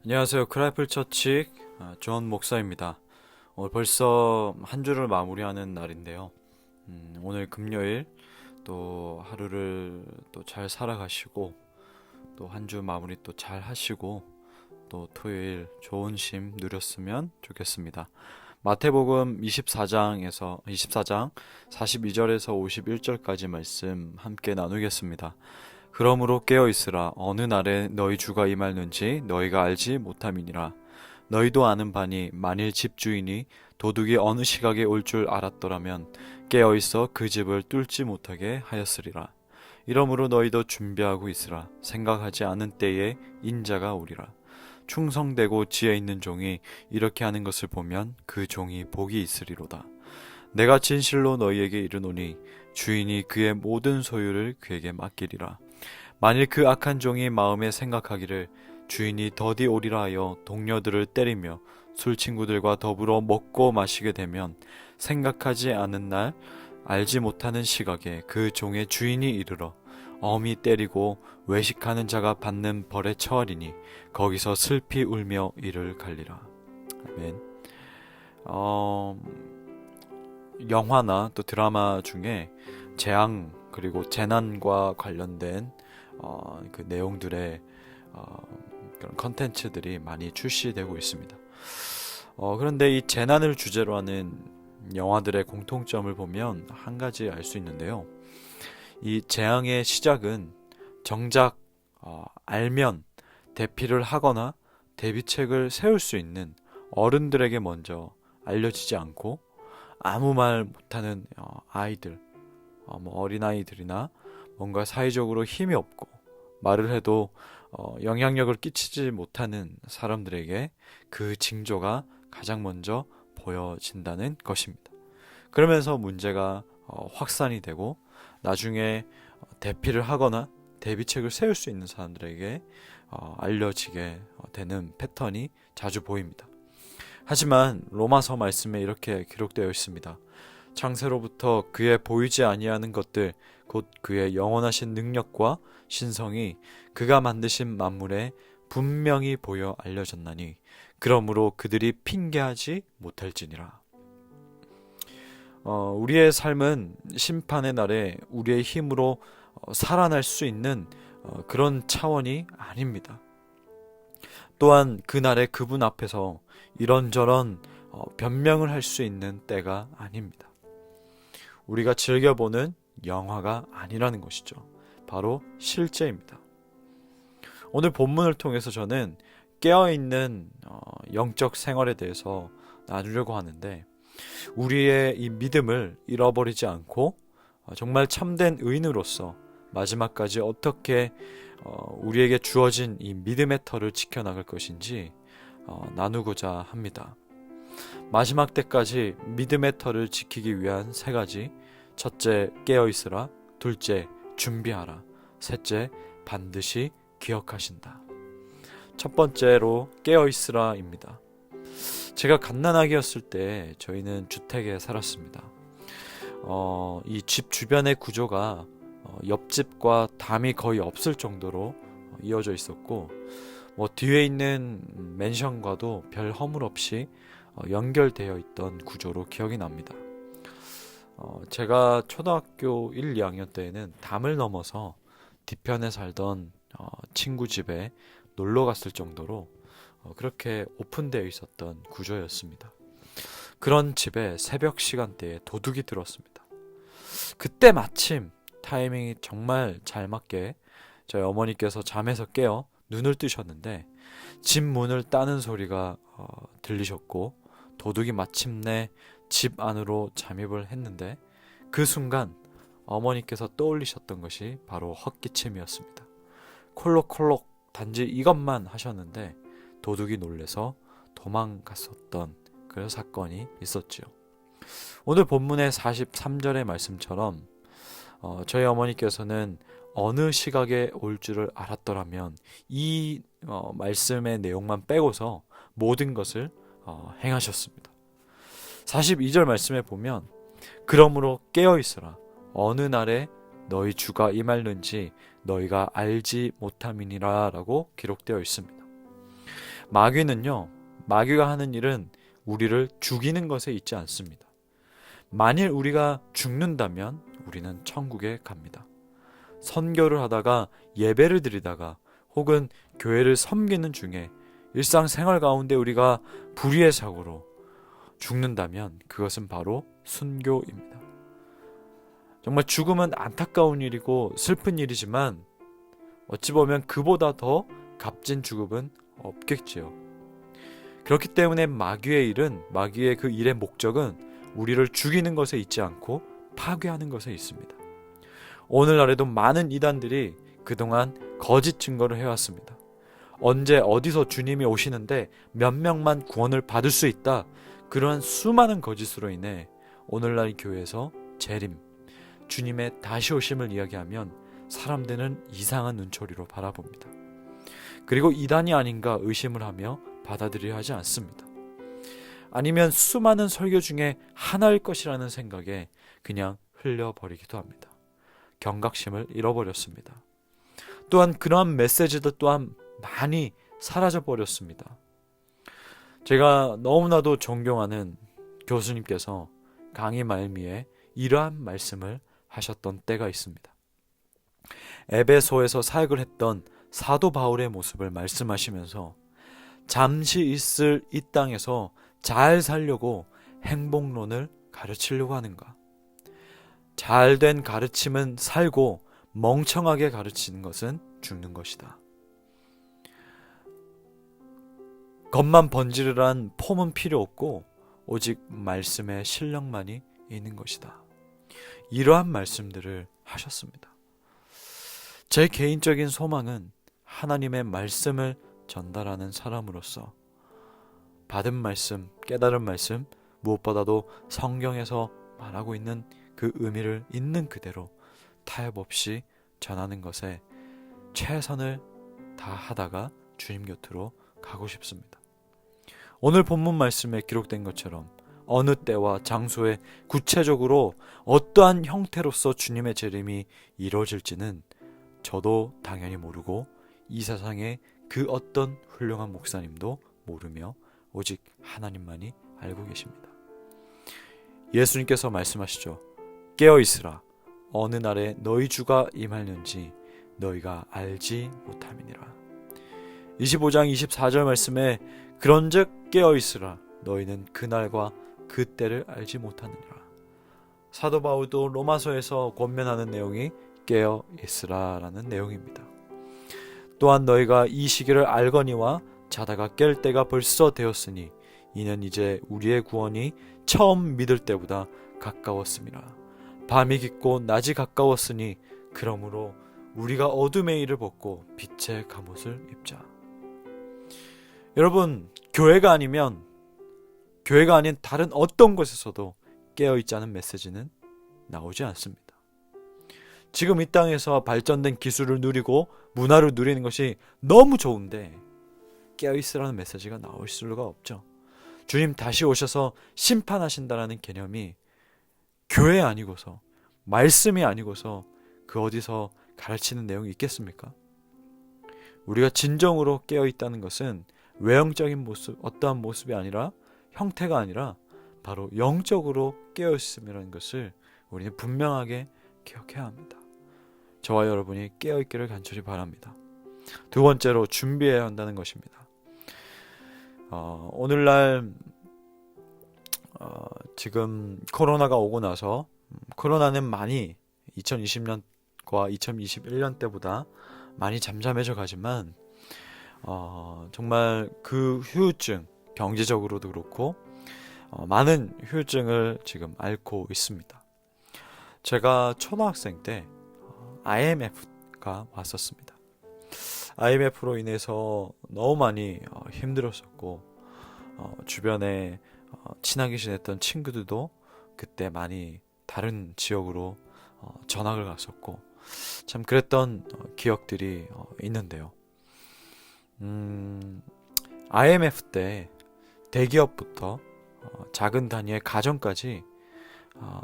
안녕하세요. 크라이플 처치 존 목사입니다. 오늘 벌써 한 주를 마무리하는 날인데요. 오늘 금요일 또 하루를 또 잘 살아가시고 또 한 주 마무리 또 잘 하시고 또 토요일 좋은 쉼 누렸으면 좋겠습니다. 마태복음 24장 42절에서 51절까지 말씀 함께 나누겠습니다. 그러므로 깨어 있으라. 어느 날에 너희 주가 임하는지 너희가 알지 못함이니라. 너희도 아는 바니 만일 집주인이 도둑이 어느 시각에 올 줄 알았더라면 깨어 있어 그 집을 뚫지 못하게 하였으리라. 이러므로 너희도 준비하고 있으라. 생각하지 않은 때에 인자가 오리라. 충성되고 지혜 있는 종이 이렇게 하는 것을 보면 그 종이 복이 있으리로다. 내가 진실로 너희에게 이르노니 주인이 그의 모든 소유를 그에게 맡기리라. 만일 그 악한 종이 마음에 생각하기를 주인이 더디 오리라 하여 동료들을 때리며 술 친구들과 더불어 먹고 마시게 되면 생각하지 않은 날 알지 못하는 시각에 그 종의 주인이 이르러 엄히 때리고 외식하는 자가 받는 벌에 처하리니 거기서 슬피 울며 이를 갈리라. 아멘. 영화나 또 드라마 중에 재앙 그리고 재난과 관련된 그 내용들의 그런 컨텐츠들이 많이 출시되고 있습니다. 그런데 이 재난을 주제로 하는 영화들의 공통점을 보면 한 가지 알 수 있는데요. 이 재앙의 시작은 정작 알면 대피를 하거나 대비책을 세울 수 있는 어른들에게 먼저 알려지지 않고 아무 말 못하는 아이들, 어린아이들이나 뭔가 사회적으로 힘이 없고 말을 해도 영향력을 끼치지 못하는 사람들에게 그 징조가 가장 먼저 보여진다는 것입니다. 그러면서 문제가 확산이 되고 나중에 대피를 하거나 대비책을 세울 수 있는 사람들에게 알려지게 되는 패턴이 자주 보입니다. 하지만 로마서 말씀에 이렇게 기록되어 있습니다. 창세로부터 그의 보이지 아니하는 것들 곧 그의 영원하신 능력과 신성이 그가 만드신 만물에 분명히 보여 알려졌나니 그러므로 그들이 핑계하지 못할지니라. 우리의 삶은 심판의 날에 우리의 힘으로 살아날 수 있는 그런 차원이 아닙니다. 또한 그날에 그분 앞에서 이런저런 변명을 할 수 있는 때가 아닙니다. 우리가 즐겨보는 영화가 아니라는 것이죠. 바로 실제입니다. 오늘 본문을 통해서 저는 깨어있는 영적 생활에 대해서 나누려고 하는데 우리의 이 믿음을 잃어버리지 않고 정말 참된 의인으로서 마지막까지 어떻게 우리에게 주어진 이 믿음의 터를 지켜나갈 것인지 나누고자 합니다. 마지막 때까지 믿음의 터를 지키기 위한 세 가지. 첫째, 깨어있으라. 둘째, 준비하라. 셋째, 반드시 기억하신다. 첫 번째로 깨어있으라입니다. 제가 갓난아기였을 때 저희는 주택에 살았습니다. 이 집 주변의 구조가 옆집과 담이 거의 없을 정도로 이어져 있었고 뒤에 있는 맨션과도 별 허물 없이 연결되어 있던 구조로 기억이 납니다. 제가 초등학교 1, 2학년 때에는 담을 넘어서 뒤편에 살던 친구 집에 놀러 갔을 정도로 그렇게 오픈되어 있었던 구조였습니다. 그런 집에 새벽 시간대에 도둑이 들었습니다. 그때 마침 타이밍이 정말 잘 맞게 저희 어머니께서 잠에서 깨어 눈을 뜨셨는데 집 문을 따는 소리가 들리셨고 도둑이 마침내 집 안으로 잠입을 했는데 그 순간 어머니께서 떠올리셨던 것이 바로 헛기침이었습니다. 콜록콜록 단지 이것만 하셨는데 도둑이 놀래서 도망갔었던 그런 사건이 있었죠. 오늘 본문의 43절의 말씀처럼 저희 어머니께서는 어느 시각에 올 줄을 알았더라면 이 말씀의 내용만 빼고서 모든 것을 행하셨습니다. 42절 말씀에 보면 그러므로 깨어있으라. 어느 날에 너희 주가 임할는지 너희가 알지 못함이니라 라고 기록되어 있습니다. 마귀가 하는 일은 우리를 죽이는 것에 있지 않습니다. 만일 우리가 죽는다면 우리는 천국에 갑니다. 선교를 하다가 예배를 드리다가 혹은 교회를 섬기는 중에 일상생활 가운데 우리가 불의의 사고로 죽는다면 그것은 바로 순교입니다. 정말 죽음은 안타까운 일이고 슬픈 일이지만 어찌 보면 그보다 더 값진 죽음은 없겠지요. 그렇기 때문에 마귀의 그 일의 목적은 우리를 죽이는 것에 있지 않고 파괴하는 것에 있습니다. 오늘날에도 많은 이단들이 그동안 거짓 증거를 해왔습니다. 언제 어디서 주님이 오시는데 몇 명만 구원을 받을 수 있다. 그러한 수많은 거짓으로 인해 오늘날 교회에서 재림, 주님의 다시 오심을 이야기하면 사람들은 이상한 눈초리로 바라봅니다. 그리고 이단이 아닌가 의심을 하며 받아들여야 하지 않습니다. 아니면 수많은 설교 중에 하나일 것이라는 생각에 그냥 흘려버리기도 합니다. 경각심을 잃어버렸습니다. 또한 그러한 메시지도 또한 많이 사라져버렸습니다. 제가 너무나도 존경하는 교수님께서 강의 말미에 이러한 말씀을 하셨던 때가 있습니다. 에베소에서 사역을 했던 사도 바울의 모습을 말씀하시면서 잠시 있을 이 땅에서 잘 살려고 행복론을 가르치려고 하는가? 잘된 가르침은 살고 멍청하게 가르치는 것은 죽는 것이다. 겉만 번지르란 폼은 필요 없고 오직 말씀의 실력만이 있는 것이다. 이러한 말씀들을 하셨습니다. 제 개인적인 소망은 하나님의 말씀을 전달하는 사람으로서 받은 말씀, 깨달은 말씀, 무엇보다도 성경에서 말하고 있는 그 의미를 있는 그대로 타협 없이 전하는 것에 최선을 다하다가 주님 곁으로 가고 싶습니다. 오늘 본문 말씀에 기록된 것처럼 어느 때와 장소에 구체적으로 어떠한 형태로서 주님의 재림이 이루어질지는 저도 당연히 모르고 이 세상에 그 어떤 훌륭한 목사님도 모르며 오직 하나님만이 알고 계십니다. 예수님께서 말씀하시죠. 깨어있으라. 어느 날에 너희 주가 임하는지 너희가 알지 못함이니라. 25장 24절 말씀에 그런즉 깨어있으라. 너희는 그날과 그때를 알지 못하느니라. 사도 바울도 로마서에서 권면하는 내용이 깨어있으라라는 내용입니다. 또한 너희가 이 시기를 알거니와 자다가 깰 때가 벌써 되었으니 이는 이제 우리의 구원이 처음 믿을 때보다 가까웠음이라. 밤이 깊고 낮이 가까웠으니 그러므로 우리가 어둠의 일을 벗고 빛의 갑옷을 입자. 여러분, 교회가 아닌 다른 어떤 곳에서도 깨어있자는 메시지는 나오지 않습니다. 지금 이 땅에서 발전된 기술을 누리고 문화를 누리는 것이 너무 좋은데 깨어있으라는 메시지가 나올 수가 없죠. 주님 다시 오셔서 심판하신다라는 개념이 교회 아니고서 말씀이 아니고서 그 어디서 가르치는 내용이 있겠습니까? 우리가 진정으로 깨어있다는 것은 외형적인 모습, 어떠한 모습이 아니라 형태가 아니라 바로 영적으로 깨어있음이라는 것을 우리는 분명하게 기억해야 합니다. 저와 여러분이 깨어있기를 간절히 바랍니다. 두 번째로 준비해야 한다는 것입니다. 오늘날 지금 코로나가 오고 나서 코로나는 많이 2020년과 2021년 때보다 많이 잠잠해져 가지만 정말 그 후유증, 경제적으로도 그렇고 많은 후유증을 지금 앓고 있습니다. 제가 초등학생 때 IMF가 왔었습니다. IMF로 인해서 너무 많이 힘들었었고 주변에 친하게 지냈던 친구들도 그때 많이 다른 지역으로 전학을 갔었고 참 그랬던 기억들이 있는데요. IMF 때 대기업부터 작은 단위의 가정까지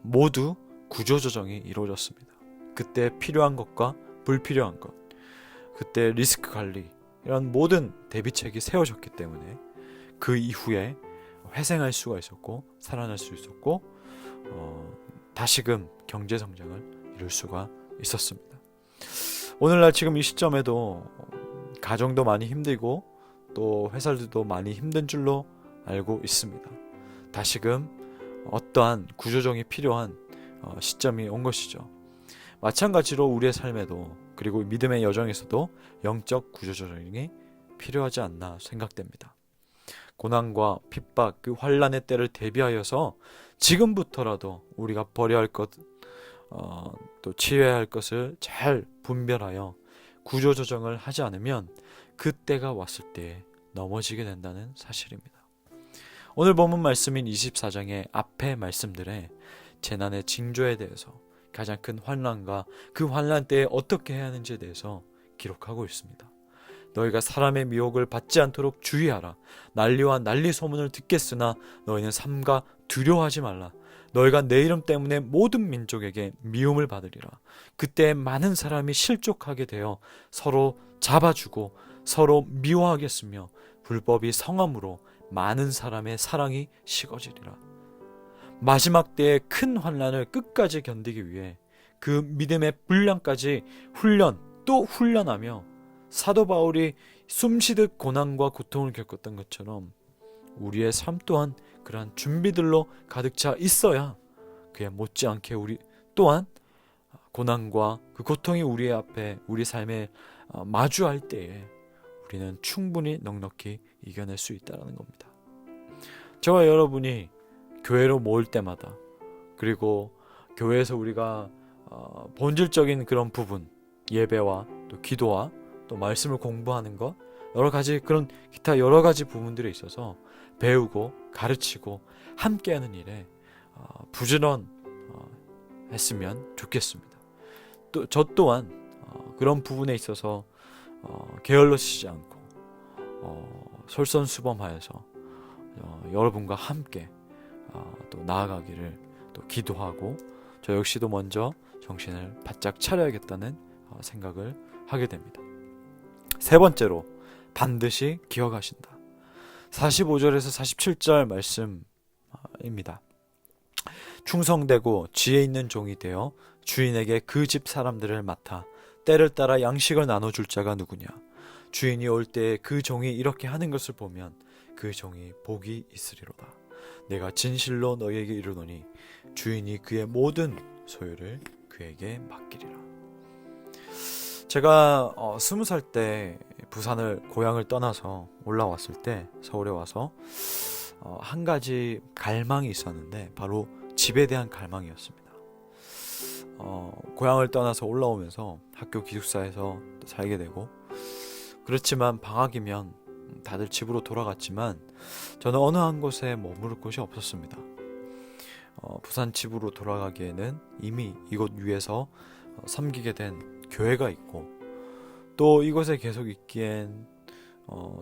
모두 구조조정이 이루어졌습니다. 그때 필요한 것과 불필요한 것, 그때 리스크 관리, 이런 모든 대비책이 세워졌기 때문에 그 이후에 회생할 수가 있었고 살아날 수 있었고 다시금 경제 성장을 이룰 수가 있었습니다. 오늘날 지금 이 시점에도 가정도 많이 힘들고 또 회사들도 많이 힘든 줄로 알고 있습니다. 다시금 어떠한 구조정이 필요한 시점이 온 것이죠. 마찬가지로 우리의 삶에도 그리고 믿음의 여정에서도 영적 구조조정이 필요하지 않나 생각됩니다. 고난과 핍박, 그 환란의 때를 대비하여서 지금부터라도 우리가 버려야 할 것, 또 치워야 할 것을 잘 분별하여 구조조정을 하지 않으면 그때가 왔을 때 넘어지게 된다는 사실입니다. 오늘 본문 말씀인 24장의 앞의 말씀들에 재난의 징조에 대해서 가장 큰 환난과 그 환난 때에 어떻게 해야 하는지에 대해서 기록하고 있습니다. 너희가 사람의 미혹을 받지 않도록 주의하라. 난리와 난리 소문을 듣겠으나 너희는 삼가 두려워하지 말라. 너희가 내 이름 때문에 모든 민족에게 미움을 받으리라. 그때 많은 사람이 실족하게 되어 서로 잡아주고 서로 미워하겠으며 불법이 성함으로 많은 사람의 사랑이 식어지리라. 마지막 때의 큰 환난을 끝까지 견디기 위해 그 믿음의 분량까지 훈련 또 훈련하며 사도 바울이 숨쉬듯 고난과 고통을 겪었던 것처럼 우리의 삶 또한 그러한 준비들로 가득 차 있어야 그에 못지않게 우리 또한 고난과 그 고통이 우리 앞에 우리 삶에 마주할 때에 우리는 충분히 넉넉히 이겨낼 수 있다는 겁니다. 저와 여러분이 교회로 모일 때마다 그리고 교회에서 우리가 본질적인 그런 부분 예배와 또 기도와 또 말씀을 공부하는 것 여러 가지 그런 기타 여러 가지 부분들에 있어서 배우고 가르치고 함께하는 일에 부지런 했으면 좋겠습니다. 또 저 또한 그런 부분에 있어서 게을러지지 않고 솔선수범하여서 여러분과 함께 또 나아가기를 또 기도하고 저 역시도 먼저 정신을 바짝 차려야겠다는 생각을 하게 됩니다. 세 번째로 반드시 기억하신다. 45절에서 47절 말씀입니다. 충성되고 지혜 있는 종이 되어 주인에게 그 집 사람들을 맡아 때를 따라 양식을 나눠줄 자가 누구냐. 주인이 올 때에 그 종이 이렇게 하는 것을 보면 그 종이 복이 있으리로다. 내가 진실로 너희에게 이르노니 주인이 그의 모든 소유를 그에게 맡기리라. 제가 20살 때 부산을 고향을 떠나서 올라왔을 때 서울에 와서 한 가지 갈망이 있었는데 바로 집에 대한 갈망이었습니다. 고향을 떠나서 올라오면서 학교 기숙사에서 살게 되고 그렇지만 방학이면 다들 집으로 돌아갔지만 저는 어느 한 곳에 머무를 곳이 없었습니다. 부산 집으로 돌아가기에는 이미 이곳 위에서 섬기게 된 교회가 있고 또 이곳에 계속 있기엔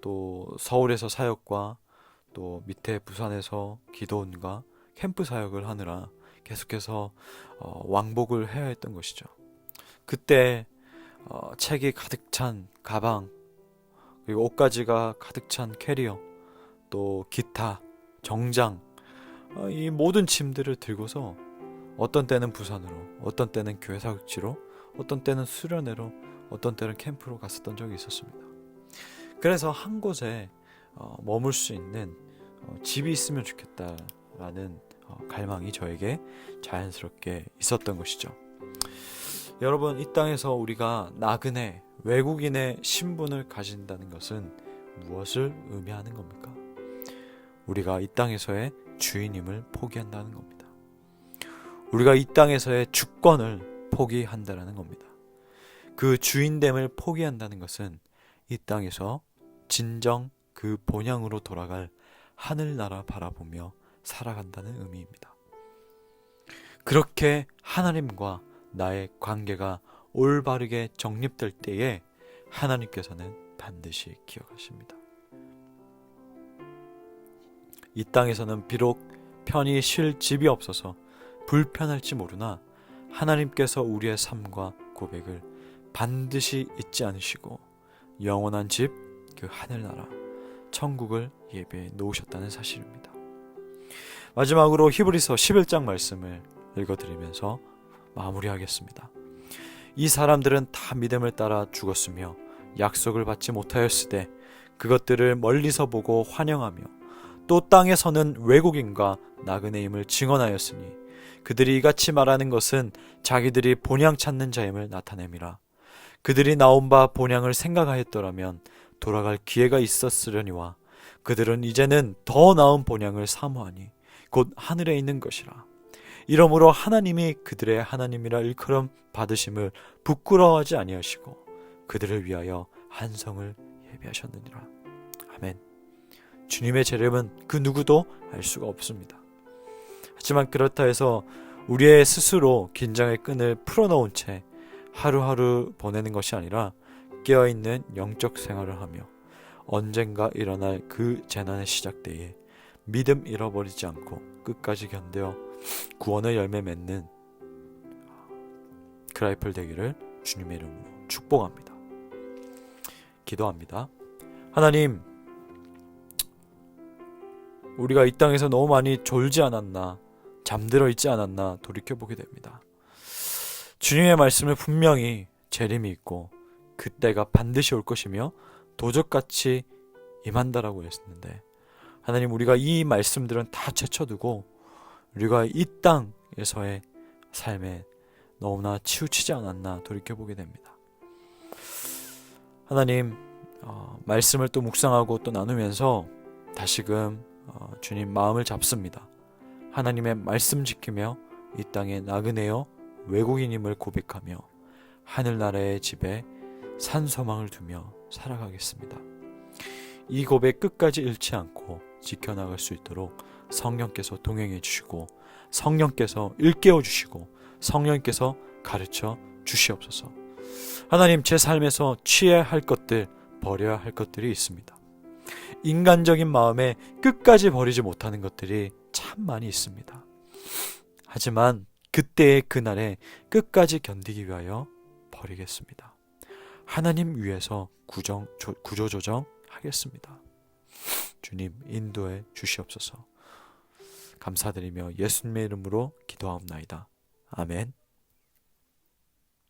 또 서울에서 사역과 또 밑에 부산에서 기도원과 캠프 사역을 하느라 계속해서 왕복을 해야 했던 것이죠. 그때 책이 가득 찬 가방 그리고 옷가지가 가득 찬 캐리어 또 기타, 정장 이 모든 짐들을 들고서 어떤 때는 부산으로 어떤 때는 교회 사역지로 어떤 때는 수련회로 어떤 때는 캠프로 갔었던 적이 있었습니다. 그래서 한 곳에 머물 수 있는 집이 있으면 좋겠다라는 갈망이 저에게 자연스럽게 있었던 것이죠. 여러분, 이 땅에서 우리가 나그네 외국인의 신분을 가진다는 것은 무엇을 의미하는 겁니까? 우리가 이 땅에서의 주인임을 포기한다는 겁니다. 우리가 이 땅에서의 주권을 포기한다는 겁니다. 그 주인됨을 포기한다는 것은 이 땅에서 진정 그 본향으로 돌아갈 하늘나라 바라보며 살아간다는 의미입니다. 그렇게 하나님과 나의 관계가 올바르게 정립될 때에 하나님께서는 반드시 기억하십니다. 이 땅에서는 비록 편히 쉴 집이 없어서 불편할지 모르나 하나님께서 우리의 삶과 고백을 반드시 잊지 않으시고 영원한 집, 그 하늘나라 천국을 예비해 놓으셨다는 사실입니다. 마지막으로 히브리서 11장 말씀을 읽어드리면서 마무리하겠습니다. 이 사람들은 다 믿음을 따라 죽었으며 약속을 받지 못하였으되 그것들을 멀리서 보고 환영하며 또 땅에서는 외국인과 나그네임을 증언하였으니 그들이 이같이 말하는 것은 자기들이 본향 찾는 자임을 나타냄이라. 그들이 나온 바 본향을 생각하였더라면 돌아갈 기회가 있었으려니와 그들은 이제는 더 나은 본향을 사모하니 곧 하늘에 있는 것이라. 이러므로 하나님이 그들의 하나님이라 일컬음 받으심을 부끄러워하지 아니하시고 그들을 위하여 한성을 예비하셨느니라. 아멘. 주님의 재림은 그 누구도 알 수가 없습니다. 하지만 그렇다 해서 우리의 스스로 긴장의 끈을 풀어놓은 채 하루하루 보내는 것이 아니라 깨어있는 영적 생활을 하며 언젠가 일어날 그 재난의 시작 때에 믿음 잃어버리지 않고 끝까지 견뎌 구원의 열매 맺는 그라이플 되기를 주님의 이름으로 축복합니다. 기도합니다. 하나님, 우리가 이 땅에서 너무 많이 졸지 않았나, 잠들어 있지 않았나 돌이켜보게 됩니다. 주님의 말씀을 분명히 재림이 있고 그때가 반드시 올 것이며 도적같이 임한다라고 했는데, 하나님, 우리가 이 말씀들은 다 제쳐두고 우리가 이 땅에서의 삶에 너무나 치우치지 않았나 돌이켜보게 됩니다. 하나님, 말씀을 또 묵상하고 또 나누면서 다시금 주님 마음을 잡습니다. 하나님의 말씀 지키며 이 땅에 나그네여 외국인임을 고백하며 하늘나라의 집에 산소망을 두며 살아가겠습니다. 이 고백 끝까지 잃지 않고 지켜나갈 수 있도록 성령께서 동행해 주시고 성령께서 일깨워 주시고 성령께서 가르쳐 주시옵소서. 하나님, 제 삶에서 취해야 할 것들, 버려야 할 것들이 있습니다. 인간적인 마음에 끝까지 버리지 못하는 것들이 참 많이 있습니다. 하지만 그때의 그날에 끝까지 견디기 위하여 버리겠습니다. 하나님 위해서 구조조정 하겠습니다. 주님, 인도해 주시옵소서. 감사드리며 예수님의 이름으로 기도하옵나이다. 아멘.